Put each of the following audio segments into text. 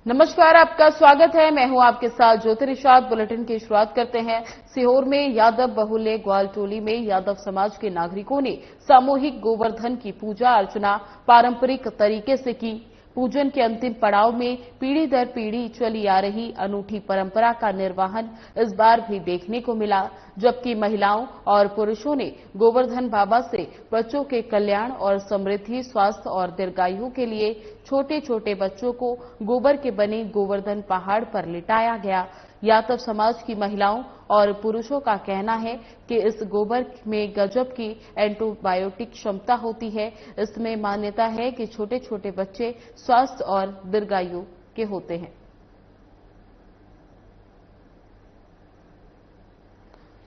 नमस्कार, आपका स्वागत है। मैं हूं आपके साथ ज्योति निषाद। बुलेटिन की शुरुआत करते हैं। सीहोर में यादव बहुल्य ग्वाल टोली में यादव समाज के नागरिकों ने सामूहिक गोवर्धन की पूजा अर्चना पारंपरिक तरीके से की। पूजन के अंतिम पड़ाव में पीढ़ी दर पीढ़ी चली आ रही अनूठी परंपरा का निर्वहन इस बार भी देखने को मिला, जबकि महिलाओं और पुरुषों ने गोवर्धन बाबा से बच्चों के कल्याण और समृद्धि, स्वास्थ्य और दीर्घायु के लिए छोटे छोटे बच्चों को गोबर के बने गोवर्धन पहाड़ पर लिटाया गया। यादव समाज की महिलाओं और पुरुषों का कहना है कि इस गोबर में गजब की एंटीबायोटिक क्षमता होती है। इसमें मान्यता है कि छोटे छोटे बच्चे स्वस्थ और दीर्घायु के होते हैं।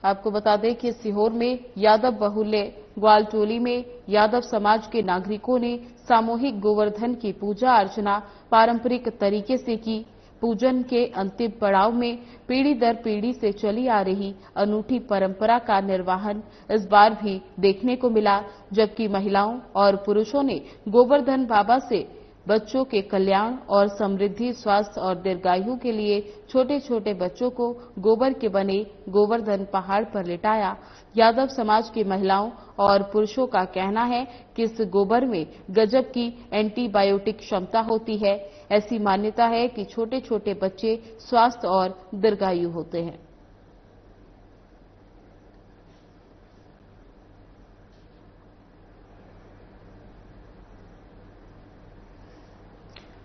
आपको बता दें कि सीहोर में यादव बहुल्य ग्वाल टोली में यादव समाज के नागरिकों ने सामूहिक गोवर्धन की पूजा अर्चना पारंपरिक तरीके से की। पूजन के अंतिम पड़ाव में पीढ़ी दर पीढ़ी से चली आ रही अनूठी परंपरा का निर्वहन इस बार भी देखने को मिला, जबकि महिलाओं और पुरुषों ने गोवर्धन बाबा से बच्चों के कल्याण और समृद्धि, स्वास्थ्य और दीर्घायु के लिए छोटे छोटे बच्चों को गोबर के बने गोवर्धन पहाड़ पर लिटाया। यादव समाज की महिलाओं और पुरुषों का कहना है कि इस गोबर में गजब की एंटीबायोटिक क्षमता होती है। ऐसी मान्यता है कि छोटे छोटे बच्चे स्वस्थ और दीर्घायु होते हैं।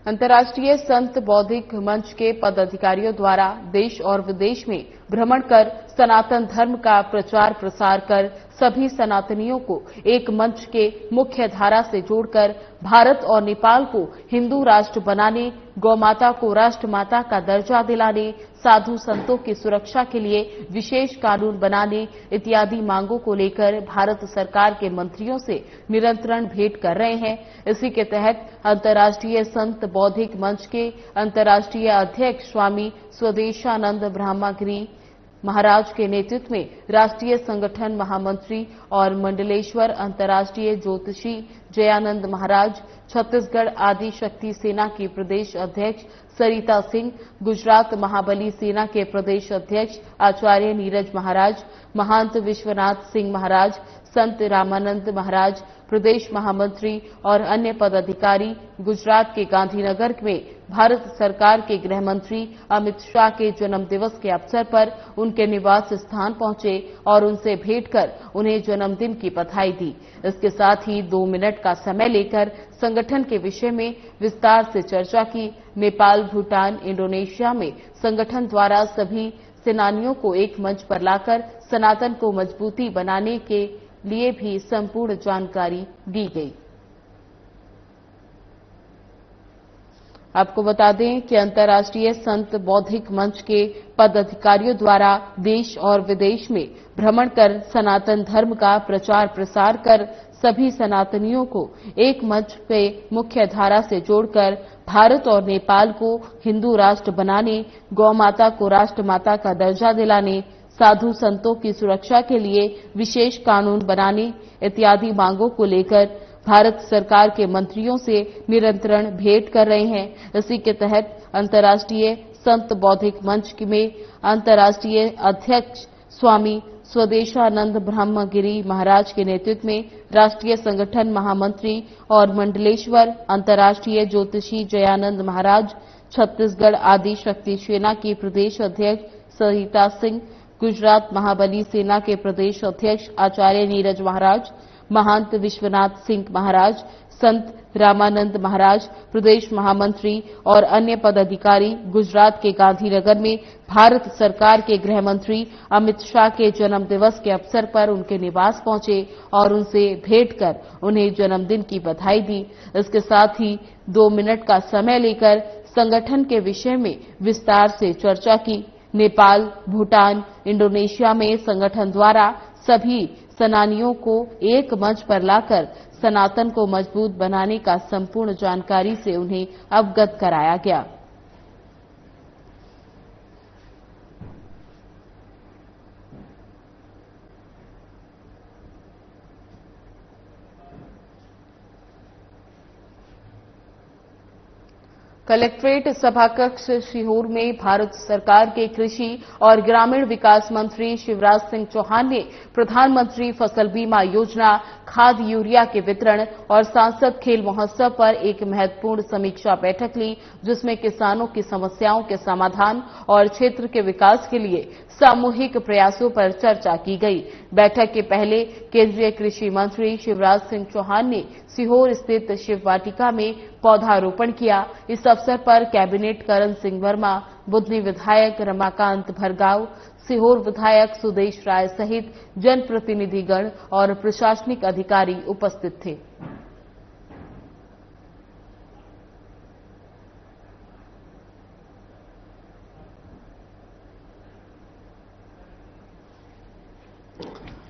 अंतर्राष्ट्रीय संत बौद्धिक मंच के पदाधिकारियों द्वारा देश और विदेश में भ्रमण कर सनातन धर्म का प्रचार प्रसार कर सभी सनातनियों को एक मंच के मुख्य धारा से जोड़कर भारत और नेपाल को हिंदू राष्ट्र बनाने, गौमाता को राष्ट्रमाता का दर्जा दिलाने, साधु संतों की सुरक्षा के लिए विशेष कानून बनाने इत्यादि मांगों को लेकर भारत सरकार के मंत्रियों से निरंतर भेंट कर रहे हैं। इसी के तहत अंतर्राष्ट्रीय संत बौद्धिक मंच के अंतर्राष्ट्रीय अध्यक्ष स्वामी स्वदेशानंद ब्रह्मगिरी महाराज के नेतृत्व में राष्ट्रीय संगठन महामंत्री और मंडलेश्वर अंतर्राष्ट्रीय ज्योतिषी जयानंद महाराज, छत्तीसगढ़ आदि शक्ति सेना की प्रदेश अध्यक्ष सरिता सिंह, गुजरात महाबली सेना के प्रदेश अध्यक्ष आचार्य नीरज महाराज, महंत विश्वनाथ सिंह महाराज, संत रामानंद महाराज, प्रदेश महामंत्री और अन्य पदाधिकारी गुजरात के गांधीनगर में भारत सरकार के गृह मंत्री अमित शाह के जन्म दिवस के अवसर पर उनके निवास स्थान पहुंचे और उनसे भेंट कर उन्हें जन्मदिन की बधाई दी। इसके साथ ही 2 मिनट का समय लेकर संगठन के विषय में विस्तार से चर्चा की। नेपाल, भूटान, इंडोनेशिया में संगठन द्वारा सभी सेनानियों को एक मंच पर लाकर सनातन को मजबूती बनाने के लिए भी संपूर्ण जानकारी दी गई। आपको बता दें कि अंतर्राष्ट्रीय संत बौद्धिक मंच के पदाधिकारियों द्वारा देश और विदेश में भ्रमण कर सनातन धर्म का प्रचार प्रसार कर सभी सनातनियों को एक मंच पे मुख्य धारा से जोड़कर भारत और नेपाल को हिंदू राष्ट्र बनाने, गौमाता को राष्ट्रमाता का दर्जा दिलाने, साधु संतों की सुरक्षा के लिए विशेष कानून बनाने इत्यादि मांगों को लेकर भारत सरकार के मंत्रियों से निरंतर भेंट कर रहे हैं। इसी के तहत अंतर्राष्ट्रीय संत बौद्धिक मंच में अंतर्राष्ट्रीय अध्यक्ष स्वामी स्वदेशानंद ब्रह्मगिरी महाराज के नेतृत्व में राष्ट्रीय संगठन महामंत्री और मंडलेश्वर अंतर्राष्ट्रीय ज्योतिषी जयानंद महाराज, छत्तीसगढ़ आदि शक्ति सेना की प्रदेश अध्यक्ष सरिता सिंह, गुजरात महाबली सेना के प्रदेश अध्यक्ष आचार्य नीरज महाराज, महंत विश्वनाथ सिंह महाराज, संत रामानंद महाराज, प्रदेश महामंत्री और अन्य पदाधिकारी गुजरात के गांधीनगर में भारत सरकार के गृह मंत्री अमित शाह के जन्म दिवस के अवसर पर उनके निवास पहुंचे और उनसे भेंट कर उन्हें जन्मदिन की बधाई दी। इसके साथ ही 2 मिनट का समय लेकर संगठन के विषय में विस्तार से चर्चा की। नेपाल, भूटान, इंडोनेशिया में संगठन द्वारा सभी सेनानियों को एक मंच पर लाकर सनातन को मजबूत बनाने का संपूर्ण जानकारी से उन्हें अवगत कराया गया। कलेक्ट्रेट सभाकक्ष सीहोर में भारत सरकार के कृषि और ग्रामीण विकास मंत्री शिवराज सिंह चौहान ने प्रधानमंत्री फसल बीमा योजना, खाद यूरिया के वितरण और सांसद खेल महोत्सव पर एक महत्वपूर्ण समीक्षा बैठक ली, जिसमें किसानों की समस्याओं के समाधान और क्षेत्र के विकास के लिए सामूहिक प्रयासों पर चर्चा की गई। बैठक के पहले केंद्रीय कृषि मंत्री शिवराज सिंह चौहान ने सीहोर स्थित शिव वाटिका में पौधारोपण किया। इस अवसर पर कैबिनेट करण सिंह वर्मा, बुधनी विधायक रमाकांत भरगाव, सीहोर विधायक सुदेश राय सहित जनप्रतिनिधिगण और प्रशासनिक अधिकारी उपस्थित थे।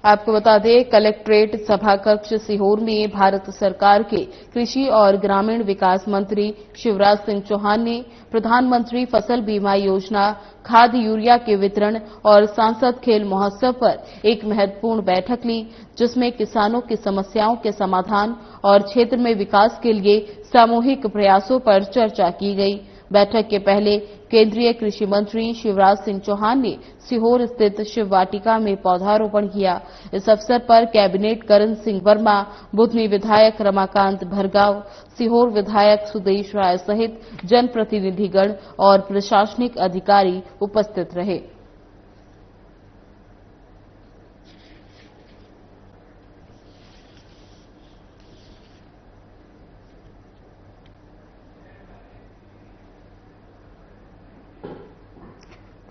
आपको बता दें, कलेक्ट्रेट सभाकक्ष सीहोर में भारत सरकार के कृषि और ग्रामीण विकास मंत्री शिवराज सिंह चौहान ने प्रधानमंत्री फसल बीमा योजना, खाद यूरिया के वितरण और सांसद खेल महोत्सव पर एक महत्वपूर्ण बैठक ली, जिसमें किसानों की समस्याओं के समाधान और क्षेत्र में विकास के लिए सामूहिक प्रयासों पर चर्चा की गई। बैठक के पहले केंद्रीय कृषि मंत्री शिवराज सिंह चौहान ने सीहोर स्थित शिव वाटिका में पौधारोपण किया। इस अवसर पर कैबिनेट करण सिंह वर्मा, बुधनी विधायक रमाकांत भरगाव, सीहोर विधायक सुदेश राय सहित जनप्रतिनिधिगण और प्रशासनिक अधिकारी उपस्थित रहे।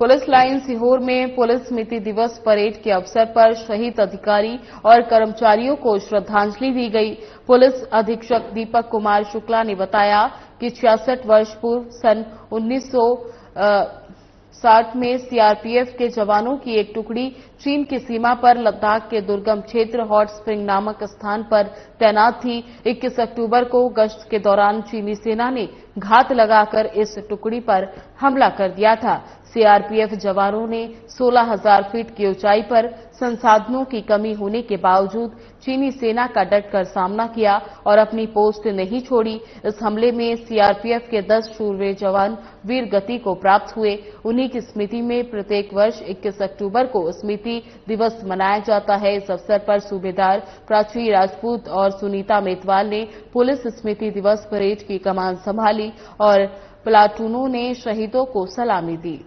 पुलिस लाइन सीहोर में पुलिस स्मृति दिवस परेड के अवसर पर शहीद अधिकारी और कर्मचारियों को श्रद्धांजलि दी गई। पुलिस अधीक्षक दीपक कुमार शुक्ला ने बताया कि 66 वर्ष पूर्व सन 1960 में सीआरपीएफ के जवानों की एक टुकड़ी चीन की सीमा पर लद्दाख के दुर्गम क्षेत्र हॉट स्प्रिंग नामक स्थान पर तैनात थी। 21 अक्टूबर को गश्त के दौरान चीनी सेना ने घात लगाकर इस टुकड़ी पर हमला कर दिया था। सीआरपीएफ जवानों ने 16,000 फीट की ऊंचाई पर संसाधनों की कमी होने के बावजूद चीनी सेना का डटकर सामना किया और अपनी पोस्ट नहीं छोड़ी। इस हमले में सीआरपीएफ के 10 शूरवीर जवान वीर गति को प्राप्त हुए। उन्हीं की स्मृति में प्रत्येक वर्ष 21 अक्टूबर को स्मृति दिवस मनाया जाता है। इस अवसर पर सूबेदार प्राची राजपूत और सुनीता मेतवाल ने पुलिस स्मृति दिवस परेड की कमान संभाली और प्लाटूनों ने शहीदों को सलामी दी।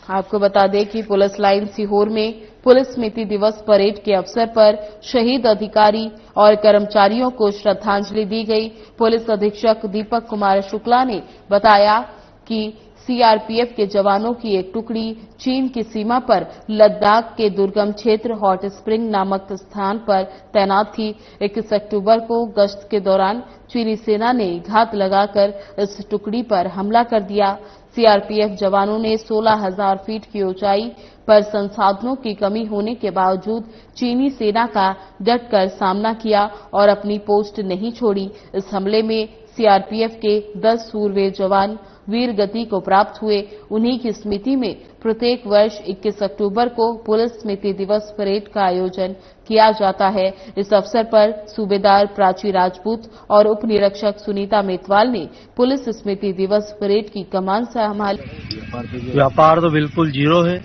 आपको बता दें कि पुलिस लाइन सीहोर में पुलिस स्मृति दिवस परेड के अवसर पर शहीद अधिकारी और कर्मचारियों को श्रद्धांजलि दी गई। पुलिस अधीक्षक दीपक कुमार शुक्ला ने बताया कि सीआरपीएफ के जवानों की एक टुकड़ी चीन की सीमा पर लद्दाख के दुर्गम क्षेत्र हॉट स्प्रिंग नामक स्थान पर तैनात थी। 21 अक्टूबर को गश्त के दौरान चीनी सेना ने घात लगाकर इस टुकड़ी पर हमला कर दिया। सीआरपीएफ जवानों ने 16,000 फीट की ऊंचाई पर संसाधनों की कमी होने के बावजूद चीनी सेना का डटकर सामना किया और अपनी पोस्ट नहीं छोड़ी। इस हमले में सीआरपीएफ के 10 सूरवीर जवान वीर गति को प्राप्त हुए। उन्हीं की स्मृति में प्रत्येक वर्ष 21 अक्टूबर को पुलिस स्मृति दिवस परेड का आयोजन किया जाता है। इस अवसर पर सूबेदार प्राची राजपूत और उप निरीक्षक सुनीता मेतवाल ने पुलिस स्मृति दिवस परेड की कमान संभाली। व्यापार तो बिल्कुल जीरो है।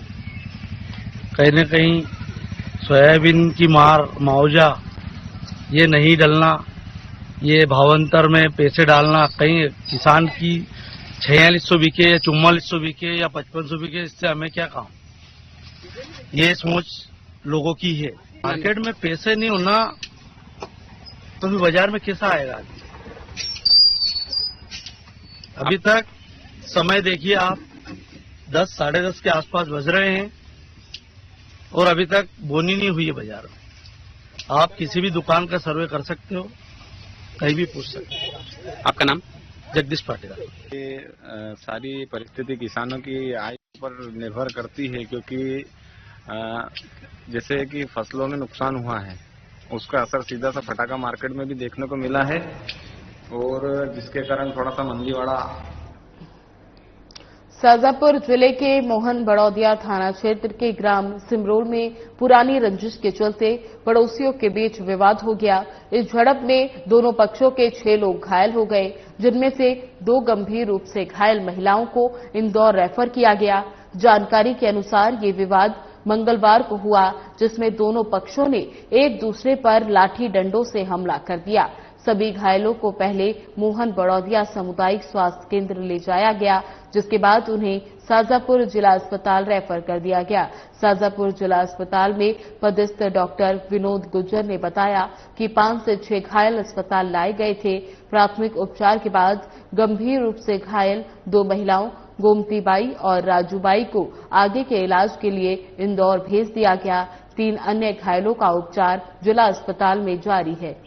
कहीं न कहीं सोयाबीन की मुआवजा ये नहीं डलना, ये भावांतर में पैसे डालना, कहीं किसान की 4600 बिके या 4400 बिके या 5500 बिके, इससे हमें क्या काम। ये सोच लोगों की है। मार्केट में पैसे नहीं होना तो भी बाजार में कैसा आएगा। अभी तक समय देखिए आप, 10 साढ़े 10 के आसपास बज रहे हैं और अभी तक बोनी नहीं हुई है बाजार में। आप किसी भी दुकान का सर्वे कर सकते हो, कहीं भी पूछ सकते हो। आपका नाम? जगदीश पाटीदार। ये सारी परिस्थिति किसानों की आय पर निर्भर करती है, क्योंकि जैसे कि फसलों में नुकसान हुआ है, उसका असर सीधा सा फटाका मार्केट में भी देखने को मिला है और जिसके कारण थोड़ा सा मंदीवाड़ा शाजापुर जिले के मोहन बड़ौदिया थाना क्षेत्र के ग्राम सिमरोल में पुरानी रंजिश के चलते पड़ोसियों के बीच विवाद हो गया। इस झड़प में दोनों पक्षों के 6 लोग घायल हो गए, जिनमें से 2 गंभीर रूप से घायल महिलाओं को इंदौर रेफर किया गया। जानकारी के अनुसार ये विवाद मंगलवार को हुआ, जिसमें दोनों पक्षों ने एक दूसरे पर लाठी डंडों से हमला कर दिया। सभी घायलों को पहले मोहन बड़ौदिया सामुदायिक स्वास्थ्य केंद्र ले जाया गया, जिसके बाद उन्हें शाजापुर जिला अस्पताल रेफर कर दिया गया। शाजापुर जिला अस्पताल में पदस्थ डॉक्टर विनोद गुज्जर ने बताया कि 5 से 6 घायल अस्पताल लाए गए थे। प्राथमिक उपचार के बाद गंभीर रूप से घायल 2 महिलाओं गोमतीबाई और राजूबाई को आगे के इलाज के लिए इंदौर भेज दिया गया। 3 अन्य घायलों का उपचार जिला अस्पताल में जारी है।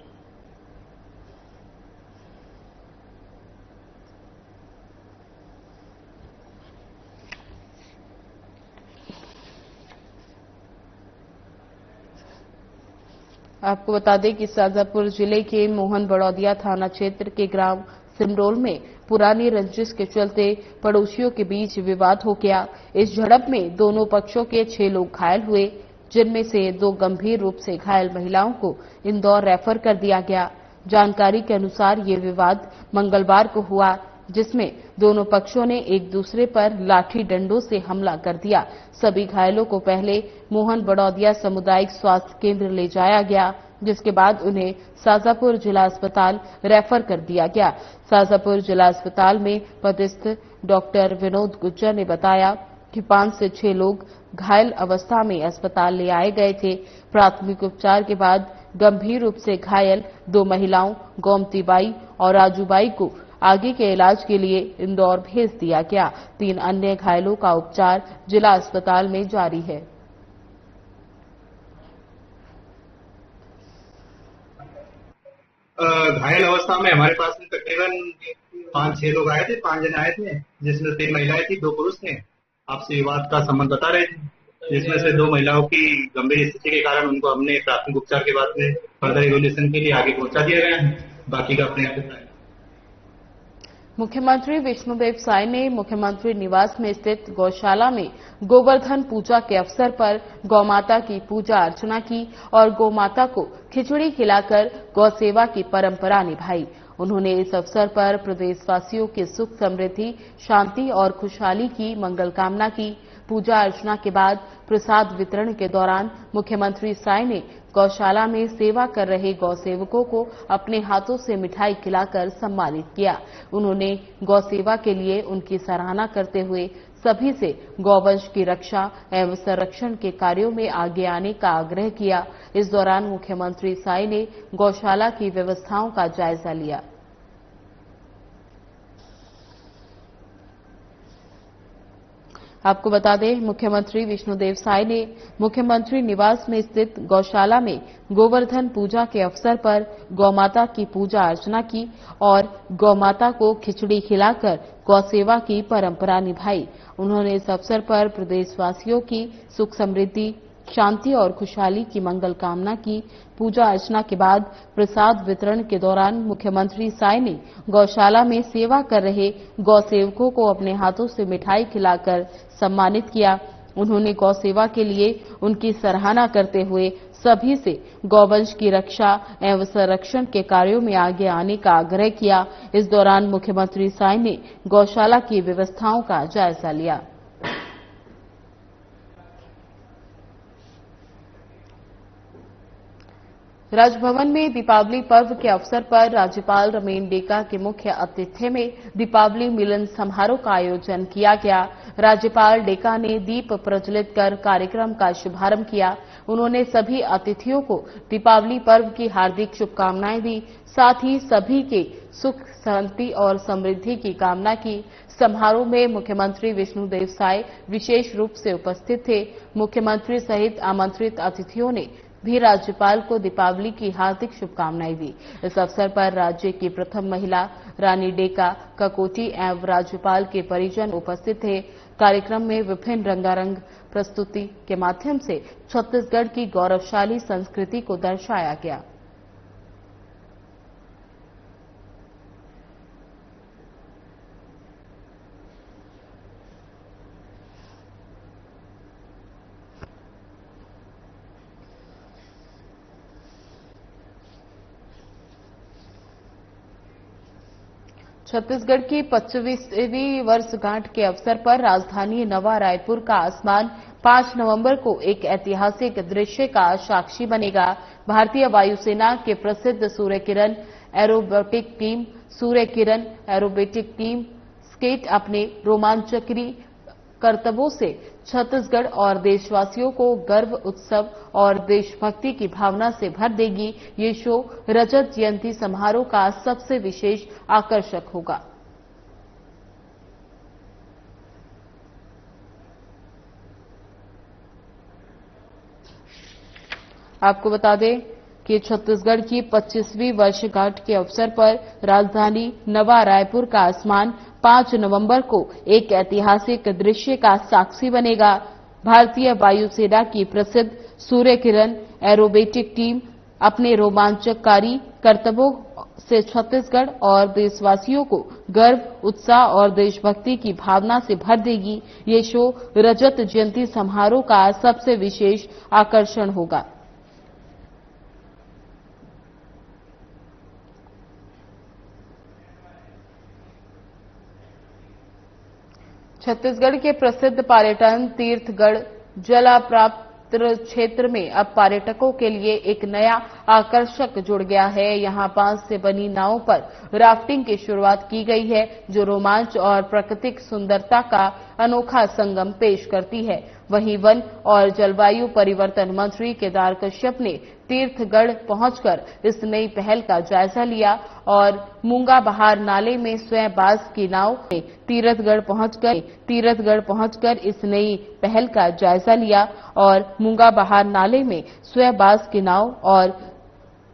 आपको बता दें कि शाजापुर जिले के मोहन बड़ौदिया थाना क्षेत्र के ग्राम सिमरोल में पुरानी रंजिश के चलते पड़ोसियों के बीच विवाद हो गया। इस झड़प में दोनों पक्षों के 6 लोग घायल हुए, जिनमें से 2 गंभीर रूप से घायल महिलाओं को इंदौर रेफर कर दिया गया। जानकारी के अनुसार ये विवाद मंगलवार को हुआ, जिसमें दोनों पक्षों ने एक दूसरे पर लाठी डंडों से हमला कर दिया। सभी घायलों को पहले मोहन बड़ौदिया सामुदायिक स्वास्थ्य केंद्र ले जाया गया, जिसके बाद उन्हें शाजापुर जिला अस्पताल रेफर कर दिया गया। शाजापुर जिला अस्पताल में पदस्थ डॉक्टर विनोद गुज्जर ने बताया कि 5 से 6 लोग घायल अवस्था में अस्पताल ले आए गए थे। प्राथमिक उपचार के बाद गंभीर रूप से घायल 2 महिलाओं गोमतीबाई और राजूबाई को आगे के इलाज के लिए इंदौर भेज दिया गया। 3 अन्य घायलों का उपचार जिला अस्पताल में जारी है। घायल अवस्था में हमारे पास में तकरीबन 5-6 लोग आए थे, 5 जने आए थे, जिसमें 3 महिलाएं थी, 2 पुरुष थे। आपसी विवाद का संबंध बता रहे थे, जिसमें से 2 महिलाओं की गंभीर स्थिति के कारण उनको हमने प्राथमिक उपचार के बाद में फर्दर इवोल्यूशन के लिए आगे पहुंचा दिया गया है। बाकी का अपने आप बताएं। मुख्यमंत्री विष्णुदेव साय ने मुख्यमंत्री निवास में स्थित गौशाला में गोवर्धन पूजा के अवसर पर गौमाता की पूजा अर्चना की और गौमाता को खिचड़ी खिलाकर गौ सेवा की परंपरा निभाई। उन्होंने इस अवसर पर प्रदेशवासियों की सुख समृद्धि, शांति और खुशहाली की मंगल कामना की। पूजा अर्चना के बाद प्रसाद वितरण के दौरान मुख्यमंत्री साय ने गौशाला में सेवा कर रहे गौसेवकों को अपने हाथों से मिठाई खिलाकर सम्मानित किया। उन्होंने गौ सेवा के लिए उनकी सराहना करते हुए सभी से गौवंश की रक्षा एवं संरक्षण के कार्यों में आगे आने का आग्रह किया। इस दौरान मुख्यमंत्री साय ने गौशाला की व्यवस्थाओं का जायजा लिया। आपको बता दें, मुख्यमंत्री विष्णुदेव साय ने मुख्यमंत्री निवास में स्थित गौशाला में गोवर्धन पूजा के अवसर पर गौमाता की पूजा अर्चना की और गौमाता को खिचड़ी खिलाकर गौसेवा की परंपरा निभाई। उन्होंने इस अवसर पर प्रदेशवासियों की सुख समृद्धि, शांति और खुशहाली की मंगल कामना की। पूजा अर्चना के बाद प्रसाद वितरण के दौरान मुख्यमंत्री साय ने गौशाला में सेवा कर रहे गौसेवकों को अपने हाथों से मिठाई खिलाकर सम्मानित किया। उन्होंने गौ सेवा के लिए उनकी सराहना करते हुए सभी से गौवंश की रक्षा एवं संरक्षण के कार्यों में आगे आने का आग्रह किया। इस दौरान मुख्यमंत्री साय ने गौशाला की व्यवस्थाओं का जायजा लिया। राजभवन में दीपावली पर्व के अवसर पर राज्यपाल रमेन डेका के मुख्य आतिथ्य में दीपावली मिलन समारोह का आयोजन किया गया। राज्यपाल डेका ने दीप प्रज्वलित कर कार्यक्रम का शुभारंभ किया। उन्होंने सभी अतिथियों को दीपावली पर्व की हार्दिक शुभकामनाएं दी। साथ ही सभी के सुख, शांति और समृद्धि की कामना की। समारोह में मुख्यमंत्री विष्णुदेव साय विशेष रूप से उपस्थित थे। मुख्यमंत्री सहित आमंत्रित अतिथियों ने भी राज्यपाल को दीपावली की हार्दिक शुभकामनाएं दी। इस अवसर पर राज्य की प्रथम महिला रानी डेका ककोटी एवं राज्यपाल के परिजन उपस्थित थे। कार्यक्रम में विभिन्न रंगारंग प्रस्तुति के माध्यम से छत्तीसगढ़ की गौरवशाली संस्कृति को दर्शाया गया। छत्तीसगढ़ की 25वीं वर्षगांठ के अवसर पर राजधानी नवा रायपुर का आसमान 5 नवंबर को एक ऐतिहासिक दृश्य का साक्षी बनेगा। भारतीय वायुसेना के प्रसिद्ध Surya Kiran aerobatic team skate अपने रोमांचकारी करतबों से छत्तीसगढ़ और देशवासियों को गर्व, उत्सव और देशभक्ति की भावना से भर देगी। ये शो रजत जयंती समारोह का सबसे विशेष आकर्षक होगा। आपको बता दें कि छत्तीसगढ़ की 25वीं वर्षगांठ के अवसर पर राजधानी नवा रायपुर का आसमान 5 नवंबर को एक ऐतिहासिक दृश्य का साक्षी बनेगा। भारतीय वायुसेना की प्रसिद्ध सूर्य किरण एरोबेटिक टीम अपने रोमांचकारी करतबों से छत्तीसगढ़ और देशवासियों को गर्व, उत्साह और देशभक्ति की भावना से भर देगी। ये शो रजत जयंती समारोह का सबसे विशेष आकर्षण होगा। छत्तीसगढ़ के प्रसिद्ध पर्यटन तीर्थगढ़ जलप्राप्त क्षेत्र में अब पर्यटकों के लिए एक नया आकर्षक जुड़ गया है। यहां बांस से बनी नावों पर राफ्टिंग की शुरुआत की गई है, जो रोमांच और प्राकृतिक सुंदरता का अनोखा संगम पेश करती है। वहीं वन और जलवायु परिवर्तन मंत्री केदार कश्यप ने तीर्थगढ़ पहुंचकर इस नई पहल का जायजा लिया और मूंगा बहार नाले में स्वयं बांस की नाव में तीर्थगढ़ पहुंचकर इस नई पहल का जायजा लिया और मूंगा बहार नाले में स्वयं बांस की नाव और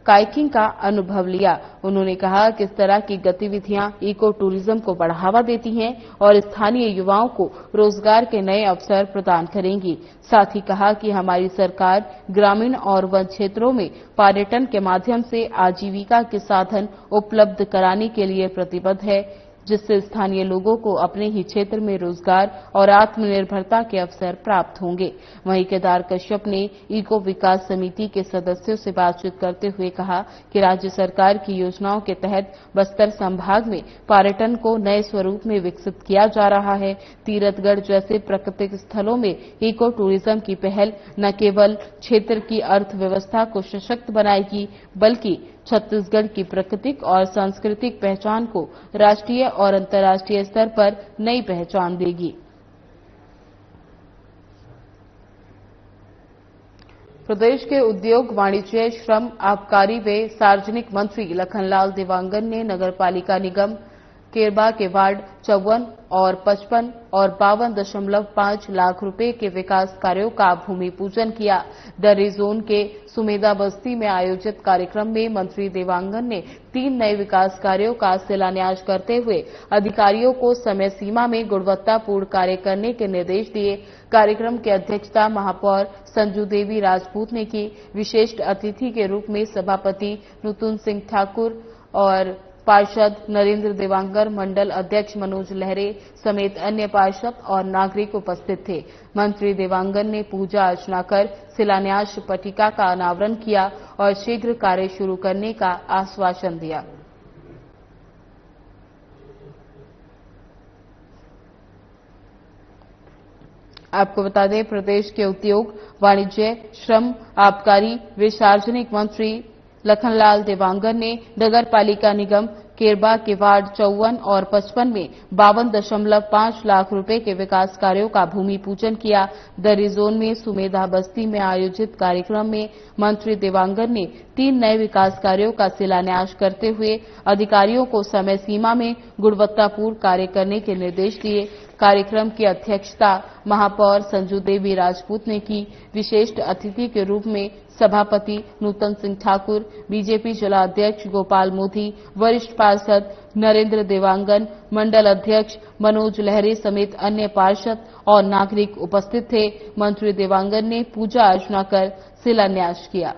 काइकिंग का अनुभव लिया। उन्होंने कहा कि इस तरह की गतिविधियां इको टूरिज्म को बढ़ावा देती हैं और स्थानीय युवाओं को रोजगार के नए अवसर प्रदान करेंगी। साथ ही कहा कि हमारी सरकार ग्रामीण और वन क्षेत्रों में पर्यटन के माध्यम से आजीविका के साधन उपलब्ध कराने के लिए प्रतिबद्ध है, जिससे स्थानीय लोगों को अपने ही क्षेत्र में रोजगार और आत्मनिर्भरता के अवसर प्राप्त होंगे। वहीं केदार कश्यप ने इको विकास समिति के सदस्यों से बातचीत करते हुए कहा कि राज्य सरकार की योजनाओं के तहत बस्तर संभाग में पर्यटन को नए स्वरूप में विकसित किया जा रहा है। तीर्थगढ़ जैसे प्राकृतिक स्थलों में इको टूरिज्म की पहल न केवल क्षेत्र की अर्थव्यवस्था को सशक्त बनाएगी, बल्कि छत्तीसगढ़ की प्राकृतिक और सांस्कृतिक पहचान को राष्ट्रीय और अंतर्राष्ट्रीय स्तर पर नई पहचान देगी। प्रदेश के उद्योग, वाणिज्य, श्रम, आबकारी व सार्वजनिक मंत्री लखनलाल देवांगन ने नगरपालिका निगम केरबा के वार्ड 54 और 55 और 52.5 लाख रुपए के विकास कार्यों का भूमि पूजन किया। दर्री जोन के सुमेधा बस्ती में आयोजित कार्यक्रम में मंत्री देवांगन ने 3 नए विकास कार्यों का शिलान्यास करते हुए अधिकारियों को समय सीमा में गुणवत्तापूर्ण कार्य करने के निर्देश दिए। कार्यक्रम की अध्यक्षता महापौर संजू देवी राजपूत ने की। विशिष्ट अतिथि के रूप में सभापति नुतन सिंह ठाकुर और पार्षद नरेंद्र देवांगर, मंडल अध्यक्ष मनोज लहरे समेत अन्य पार्षद और नागरिक उपस्थित थे। मंत्री देवांगन ने पूजा अर्चना कर शिलान्यास पट्टिका का अनावरण किया और शीघ्र कार्य शुरू करने का आश्वासन दिया। आपको बता दें, प्रदेश के उद्योग, वाणिज्य, श्रम, आबकारी व सार्वजनिक मंत्री लखनलाल देवांगन ने नगर पालिका निगम केरबा के वार्ड 54 और 55 में 52.5 लाख रुपए के विकास कार्यों का भूमि पूजन किया। दर्री जोन में सुमेधा बस्ती में आयोजित कार्यक्रम में मंत्री देवांगन ने 3 नए विकास कार्यों का शिलान्यास करते हुए अधिकारियों को समय सीमा में गुणवत्तापूर्ण कार्य करने के निर्देश दिए। कार्यक्रम की अध्यक्षता महापौर संजू देवी राजपूत ने की। विशिष्ट अतिथि के रूप में सभापति नूतन सिंह ठाकुर, बीजेपी जिला अध्यक्ष गोपाल मोदी, वरिष्ठ पार्षद नरेंद्र देवांगन, मंडल अध्यक्ष मनोज लहरे समेत अन्य पार्षद और नागरिक उपस्थित थे। मंत्री देवांगन ने पूजा अर्चना कर शिलान्यास किया।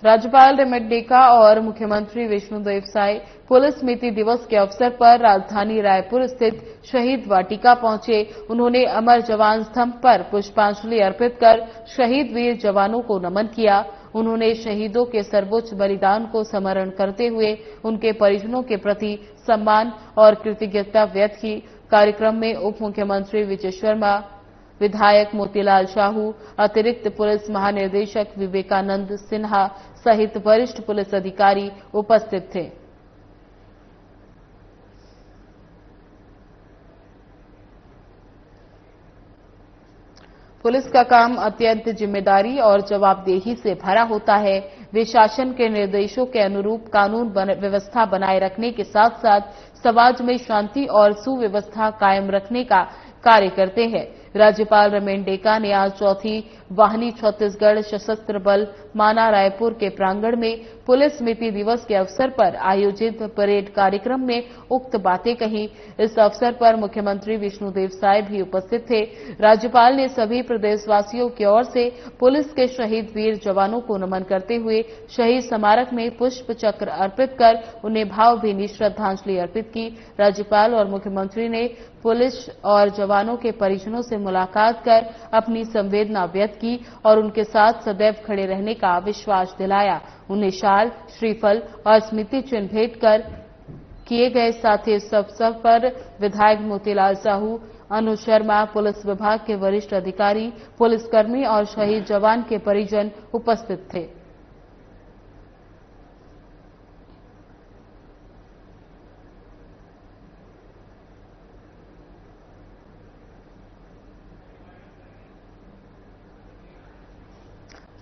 राज्यपाल रमेश डेका और मुख्यमंत्री विष्णुदेव साय पुलिस स्मृति दिवस के अवसर पर राजधानी रायपुर स्थित शहीद वाटिका पहुंचे। उन्होंने अमर जवान स्तंभ पर पुष्पांजलि अर्पित कर शहीद वीर जवानों को नमन किया। उन्होंने शहीदों के सर्वोच्च बलिदान को स्मरण करते हुए उनके परिजनों के प्रति सम्मान और कृतज्ञता व्यक्त की। कार्यक्रम में उप मुख्यमंत्री विजय शर्मा, विधायक मोतीलाल साहू, अतिरिक्त पुलिस महानिदेशक विवेकानंद सिन्हा सहित वरिष्ठ पुलिस अधिकारी उपस्थित थे। पुलिस का काम अत्यंत जिम्मेदारी और जवाबदेही से भरा होता है। वे शासन के निर्देशों के अनुरूप कानून व्यवस्था बनाए रखने के साथ साथ समाज में शांति और सुव्यवस्था कायम रखने का कार्य करते हैं। राज्यपाल रमेश डेका ने आज चौथी वाहिनी छत्तीसगढ़ सशस्त्र बल माना रायपुर के प्रांगण में पुलिस स्मृति दिवस के अवसर पर आयोजित परेड कार्यक्रम में उक्त बातें कही। इस अवसर पर मुख्यमंत्री विष्णुदेव साय भी उपस्थित थे। राज्यपाल ने सभी प्रदेशवासियों की ओर से पुलिस के शहीद वीर जवानों को नमन करते हुए शहीद स्मारक में पुष्प चक्र अर्पित कर उन्हें भावभीनी श्रद्धांजलि अर्पित की। राज्यपाल और मुख्यमंत्री ने पुलिस और जवानों के परिजनों से मुलाकात कर अपनी संवेदना व्यक्त की और उनके साथ सदैव खड़े रहने का विश्वास दिलाया। उन्हें शाल, श्रीफल और स्मृति चिन्ह भेंट कर किए गए। साथ ही इस अवसर पर विधायक मोतीलाल साहू, अनुज शर्मा, पुलिस विभाग के वरिष्ठ अधिकारी, पुलिसकर्मी और शहीद जवान के परिजन उपस्थित थे।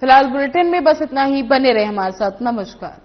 फिलहाल बुलेटिन में बस इतना ही। बने रहे हमारे साथ। नमस्कार।